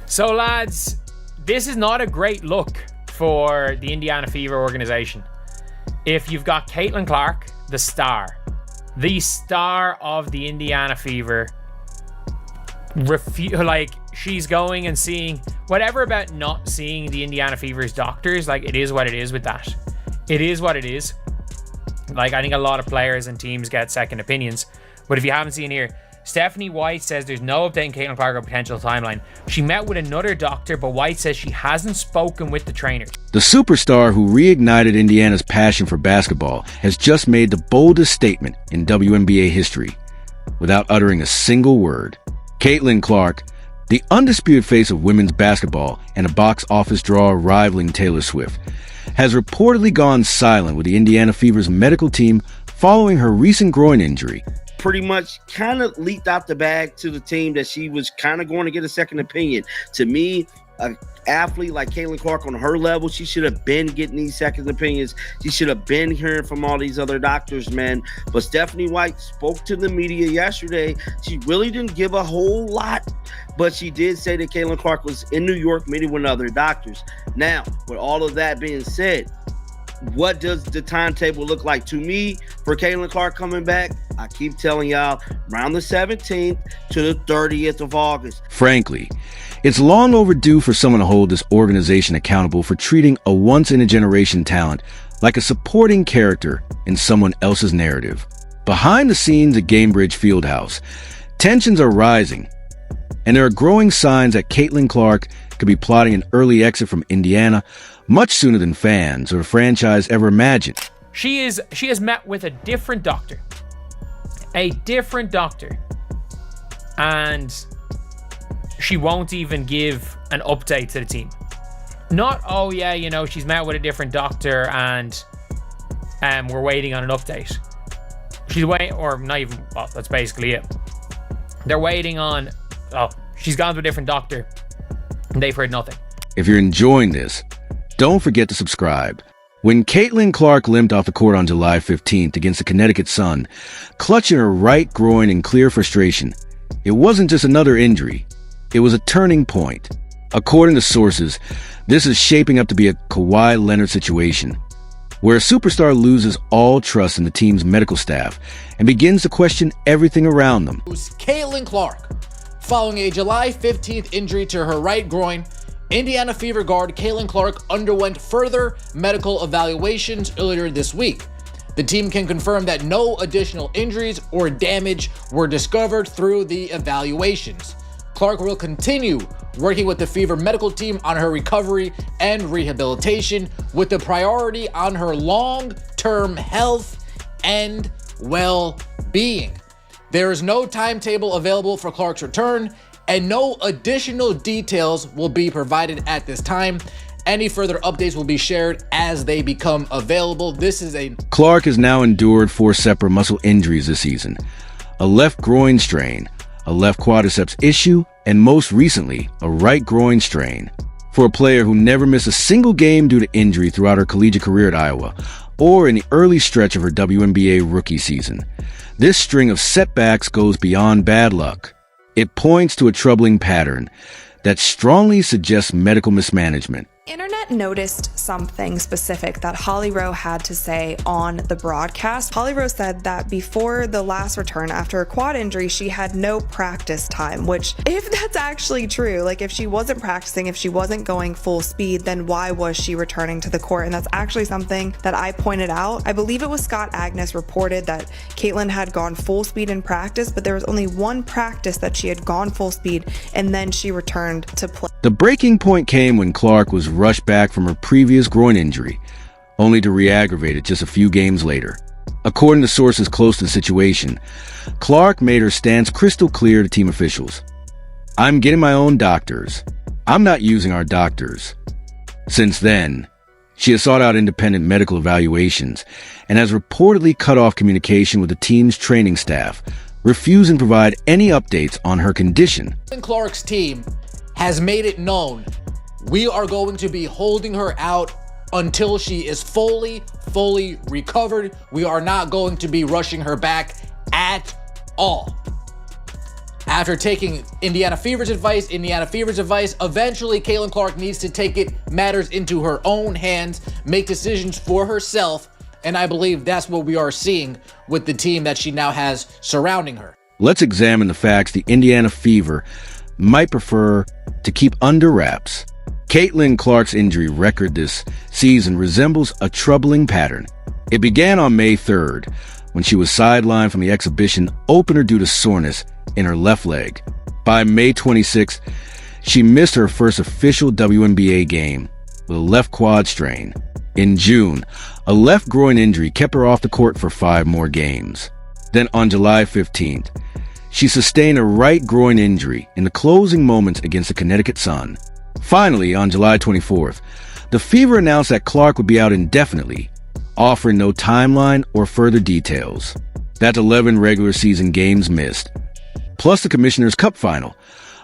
So lads, this is not a great look for the Indiana Fever organization. If you've got Caitlin Clark, the star of the Indiana Fever, she's going and seeing whatever about not seeing the Indiana Fever's doctors. Like, it is what it is with that. It is what it is. Like, I think a lot of players and teams get second opinions. But if you haven't seen here, Stephanie White says there's no update on Caitlin Clark or potential timeline. She met with another doctor, but White says she hasn't spoken with the trainer. The superstar who reignited Indiana's passion for basketball has just made the boldest statement in WNBA history without uttering a single word. Caitlin Clark, the undisputed face of women's basketball and a box office draw rivaling Taylor Swift, has reportedly gone silent with the Indiana Fever's medical team following her recent groin injury. Pretty much kind of leaked out the bag to the team that she was kind of going to get a second opinion. To me, an athlete like Caitlin Clark on her level, she should have been getting these second opinions. She should have been hearing from all these other doctors, man. But Stephanie White spoke to the media yesterday. She really didn't give a whole lot, but she did say that Caitlin Clark was in New York meeting with other doctors. Now, with all of that being said, what does the timetable look like to me for Caitlin Clark coming back? I keep telling y'all, around the 17th to the 30th of August. Frankly, it's long overdue for someone to hold this organization accountable for treating a once-in-a-generation talent like a supporting character in someone else's narrative. Behind the scenes at Gamebridge Fieldhouse, tensions are rising, and there are growing signs that Caitlin Clark could be plotting an early exit from Indiana much sooner than fans or the franchise ever imagined. She has met with a different doctor, and she won't even give an update to the team. Not, oh yeah, she's met with a different doctor and we're waiting on an update. She's waiting, or not even, well, that's basically it. They're waiting on, she's gone to a different doctor and they've heard nothing. If you're enjoying this, don't forget to subscribe. When Caitlin Clark limped off the court on July 15th against the Connecticut Sun, clutching her right groin in clear frustration, it wasn't just another injury. It was a turning point. According to sources, this is shaping up to be a Kawhi Leonard situation, where a superstar loses all trust in the team's medical staff and begins to question everything around them. Caitlin Clark. Following a July 15th injury to her right groin, Indiana Fever guard Caitlin Clark underwent further medical evaluations earlier this week. The team can confirm that no additional injuries or damage were discovered through the evaluations. Clark will continue working with the Fever medical team on her recovery and rehabilitation, with the priority on her long-term health and well-being. There is no timetable available for Clark's return, and no additional details will be provided at this time. Any further updates will be shared as they become available. Clark has now endured 4 separate muscle injuries this season: a left groin strain, a left quadriceps issue, and most recently, a right groin strain. For a player who never missed a single game due to injury throughout her collegiate career at Iowa, or in the early stretch of her WNBA rookie season, this string of setbacks goes beyond bad luck. It points to a troubling pattern that strongly suggests medical mismanagement. Internet noticed something specific that Holly Rowe had to say on the broadcast. Holly Rowe said that before the last return after a quad injury, she had no practice time, which, if that's actually true, like if she wasn't practicing, if she wasn't going full speed, then why was she returning to the court? And that's actually something that I pointed out. I believe it was Scott Agnes reported that Caitlin had gone full speed in practice, but there was only one practice that she had gone full speed, and then she returned to play. The breaking point came when Clark was rushed back from her previous groin injury, only to re-aggravate it just a few games later. According to sources close to the situation, Clark made her stance crystal clear to team officials. "I'm getting my own doctors. I'm not using our doctors." Since then, she has sought out independent medical evaluations and has reportedly cut off communication with the team's training staff, refusing to provide any updates on her condition. Clark's team has made it known we are going to be holding her out until she is fully recovered. We are not going to be rushing her back at all. After taking Indiana Fever's advice, eventually Caitlin Clark needs to take matters into her own hands, make decisions for herself, and I believe that's what we are seeing with the team that she now has surrounding her. Let's examine the facts the Indiana Fever might prefer to keep under wraps. Caitlin Clark's injury record this season resembles a troubling pattern. It began on May 3rd, when she was sidelined from the exhibition opener due to soreness in her left leg. By May 26th, she missed her first official WNBA game with a left quad strain. In June, a left groin injury kept her off the court for 5 more games. Then on July 15th, she sustained a right groin injury in the closing moments against the Connecticut Sun. Finally, on July 24th, the Fever announced that Clark would be out indefinitely, offering no timeline or further details. That's 11 regular season games missed, plus the Commissioner's Cup final,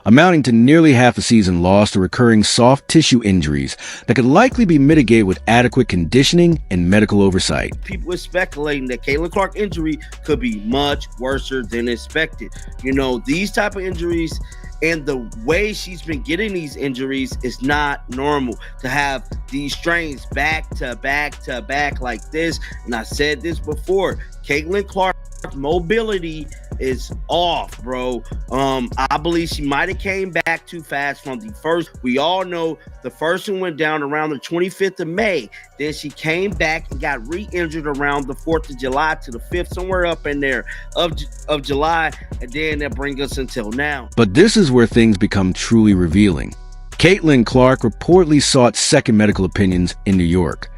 amounting to nearly half a season lost to recurring soft tissue injuries that could likely be mitigated with adequate conditioning and medical oversight. People are speculating that Caitlin Clark injury could be much worse than expected. You know, these type of injuries and the way she's been getting these injuries is not normal. To have these strains back to back to back like this, and I said this before, Caitlin Clark's mobility is off, bro. I believe she might have came back too fast from the first. We all know the first one went down around the 25th of May. Then she came back and got re-injured around the 4th of July to the 5th, somewhere up in there of July, and then that brings us until now. But this is where things become truly revealing. Caitlin Clark reportedly sought second medical opinions in New York,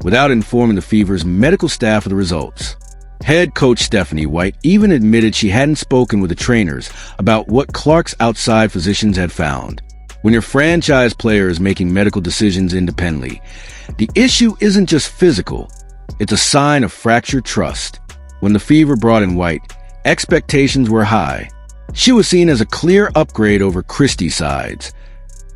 without informing the Fever's medical staff of the results. Head coach Stephanie White even admitted she hadn't spoken with the trainers about what Clark's outside physicians had found. When your franchise player is making medical decisions independently, the issue isn't just physical, it's a sign of fractured trust. When the Fever brought in White, expectations were high. She was seen as a clear upgrade over Christy Sides,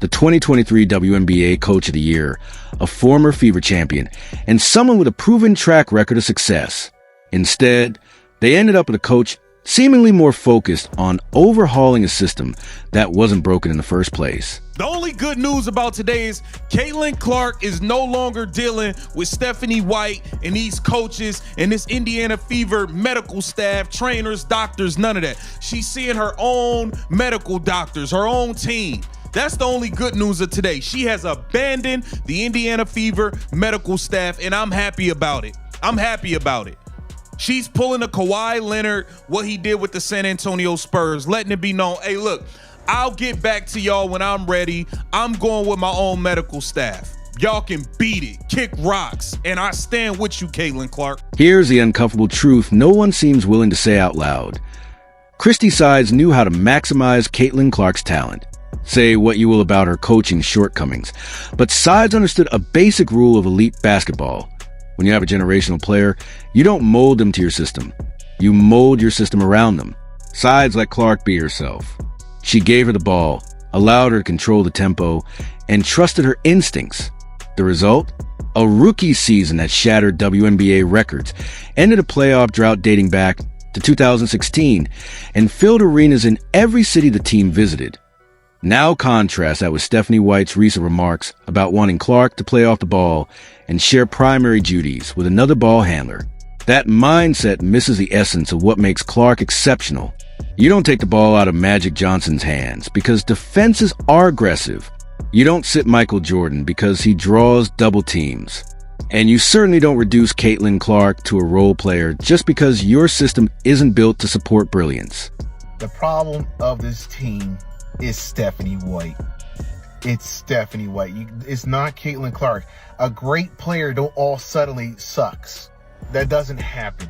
the 2023 WNBA Coach of the Year, a former Fever champion, and someone with a proven track record of success. Instead, they ended up with a coach seemingly more focused on overhauling a system that wasn't broken in the first place. The only good news about today is Caitlin Clark is no longer dealing with Stephanie White and these coaches and this Indiana Fever medical staff, trainers, doctors, none of that. She's seeing her own medical doctors, her own team. That's the only good news of today. She has abandoned the Indiana Fever medical staff, and I'm happy about it. I'm happy about it. She's pulling a Kawhi Leonard, what he did with the San Antonio Spurs, letting it be known, hey, look, I'll get back to y'all when I'm ready. I'm going with my own medical staff. Y'all can beat it, kick rocks, and I stand with you, Caitlin Clark. Here's the uncomfortable truth no one seems willing to say out loud. Christy Sides knew how to maximize Caitlin Clark's talent. Say what you will about her coaching shortcomings, but Sides understood a basic rule of elite basketball. When you have a generational player, you don't mold them to your system. You mold your system around them. Sides let Clark be herself. She gave her the ball, allowed her to control the tempo, and trusted her instincts. The result? A rookie season that shattered WNBA records, ended a playoff drought dating back to 2016, and filled arenas in every city the team visited. Now contrast that with Stephanie White's recent remarks about wanting Clark to play off the ball and share primary duties with another ball handler. That mindset misses the essence of what makes Clark exceptional. You don't take the ball out of Magic Johnson's hands because defenses are aggressive. You don't sit Michael Jordan because he draws double teams. And you certainly don't reduce Caitlin Clark to a role player just because your system isn't built to support brilliance. The problem of this team is Stephanie White. It's Stephanie White. It's not Caitlin Clark. A great player don't all suddenly sucks. That doesn't happen.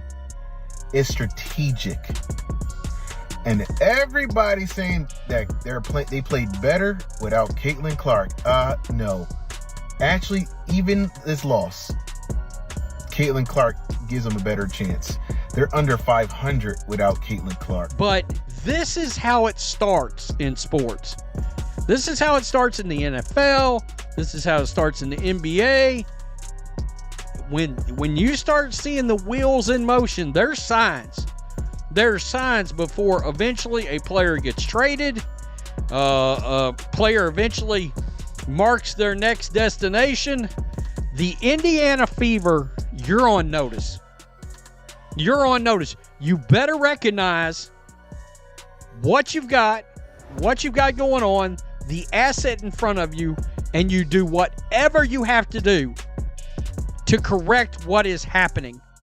It's strategic. And everybody saying that they played better without Caitlin Clark. No. Actually, even this loss, Caitlin Clark gives them a better chance. They're under 500 without Caitlin Clark. But this is how it starts in sports. This is how it starts in the NFL. This is how it starts in the NBA. When you start seeing the wheels in motion, there's signs. There's signs before eventually a player gets traded, a player eventually marks their next destination. The Indiana Fever, you're on notice. You're on notice. You better recognize what you've got going on, the asset in front of you, and you do whatever you have to do to correct what is happening.